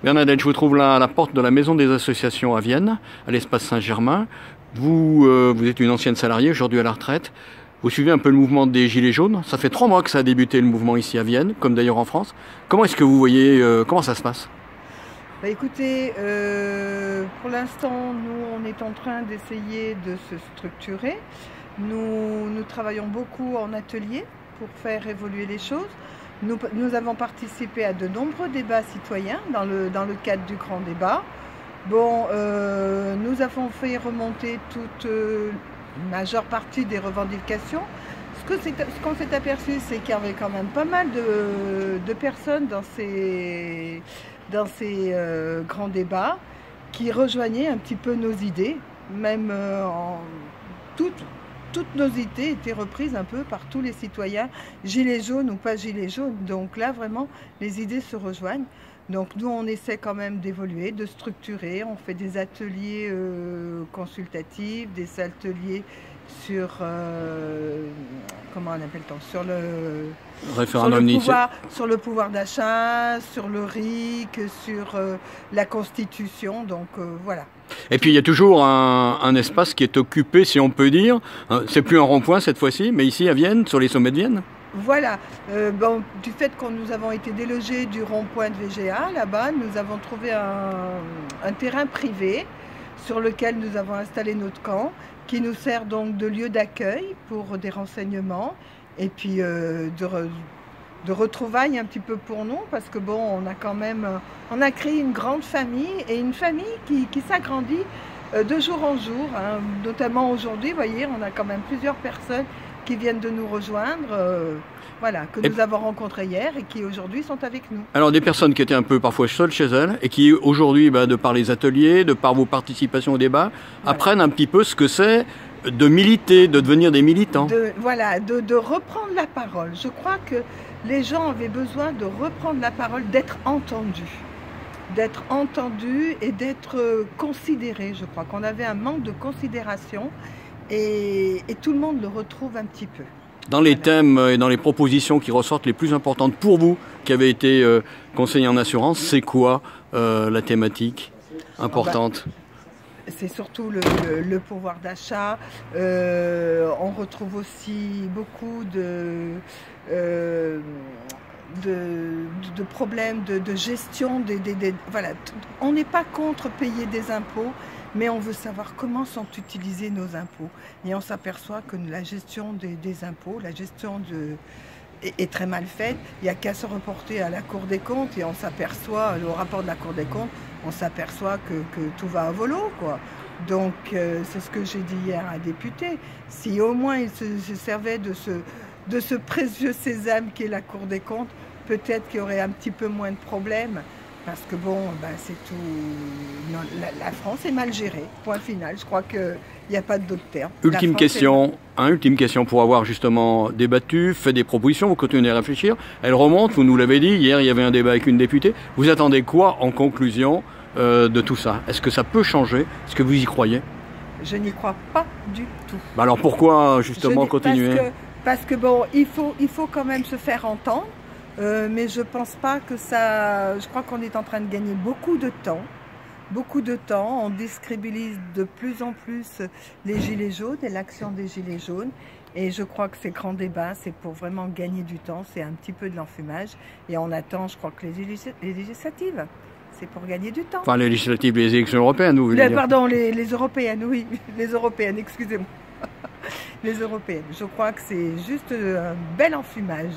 Bernadette, je vous trouve là à la porte de la Maison des Associations à Vienne, à l'Espace Saint-Germain. Vous êtes une ancienne salariée, aujourd'hui à la retraite. Vous suivez un peu le mouvement des Gilets jaunes. Ça fait 3 mois que ça a débuté le mouvement ici à Vienne, comme d'ailleurs en France. Comment est-ce que vous voyez, comment ça se passe? Bah écoutez, pour l'instant, nous, on est en train d'essayer de se structurer. Nous travaillons beaucoup en atelier pour faire évoluer les choses. Nous avons participé à de nombreux débats citoyens dans le cadre du grand débat. Bon, nous avons fait remonter toute une majeure partie des revendications. Ce qu'on s'est aperçu, c'est qu'il y avait quand même pas mal de personnes dans ces grands débats qui rejoignaient un petit peu nos idées, même toutes nos idées étaient reprises un peu par tous les citoyens, gilets jaunes ou pas gilets jaunes. Donc là, vraiment, les idées se rejoignent. Donc nous, on essaie quand même d'évoluer, de structurer. On fait des ateliers consultatifs, des ateliers sur, comment on appelle-t-on, sur le pouvoir d'achat, sur le RIC, sur la Constitution. Donc voilà. Et puis il y a toujours un espace qui est occupé, si on peut dire. C'est plus un rond-point cette fois-ci, mais ici à Vienne, sur les sommets de Vienne. Voilà, bon, du fait que nous avons été délogés du rond-point de VGA, là-bas, nous avons trouvé un terrain privé sur lequel nous avons installé notre camp, qui nous sert donc de lieu d'accueil pour des renseignements et puis de retrouvailles un petit peu pour nous, parce que bon, on a créé une grande famille et une famille qui s'agrandit de jour en jour, hein. Notamment aujourd'hui, vous voyez, on a quand même plusieurs personnes qui viennent de nous rejoindre, voilà, que nous avons rencontrés hier et qui aujourd'hui sont avec nous. Alors des personnes qui étaient un peu parfois seules chez elles et qui aujourd'hui, de par les ateliers, de par vos participations au débat, voilà, apprennent un petit peu ce que c'est de militer, de devenir des militants. De reprendre la parole. Je crois que les gens avaient besoin de reprendre la parole, d'être entendus et d'être considérés. Je crois qu'on avait un manque de considération. Et tout le monde le retrouve un petit peu. Dans les thèmes et dans les propositions qui ressortent les plus importantes pour vous, qui avez été conseiller en assurance, c'est quoi la thématique importante? C'est surtout le pouvoir d'achat. On retrouve aussi beaucoup de problèmes de gestion. Voilà. On n'est pas contre payer des impôts, mais on veut savoir comment sont utilisés nos impôts. Et on s'aperçoit que la gestion des impôts, la gestion est très mal faite. Il n'y a qu'à se reporter à la Cour des comptes et on s'aperçoit, au rapport de la Cour des comptes, on s'aperçoit que tout va à volo, quoi. Donc c'est ce que j'ai dit hier à un député. Si au moins il se servait de ce précieux sésame qui est la Cour des comptes, peut-être qu'il y aurait un petit peu moins de problèmes. Parce que bon, c'est tout. Non, la France est mal gérée, point final. Je crois qu'il n'y a pas d'autre terme. Ultime question pour avoir justement débattu, fait des propositions, vous continuez à réfléchir. Elle remonte, vous nous l'avez dit, hier il y avait un débat avec une députée. Vous attendez quoi en conclusion de tout ça? Est-ce que ça peut changer? Est-ce que vous y croyez? Je n'y crois pas du tout. Alors pourquoi justement continuer? Parce que bon, il faut quand même se faire entendre. Mais je pense pas que ça... Je crois qu'on est en train de gagner beaucoup de temps. On décrédibilise de plus en plus les gilets jaunes et l'action des gilets jaunes. Et je crois que ces grands débats, c'est pour vraiment gagner du temps. C'est un petit peu de l'enfumage. Et on attend, je crois que les législatives, c'est pour gagner du temps. Enfin, les législatives, les élections européennes, vous voulez dire? Pardon, les européennes, oui. Les européennes, excusez-moi. Les européennes. Je crois que c'est juste un bel enfumage.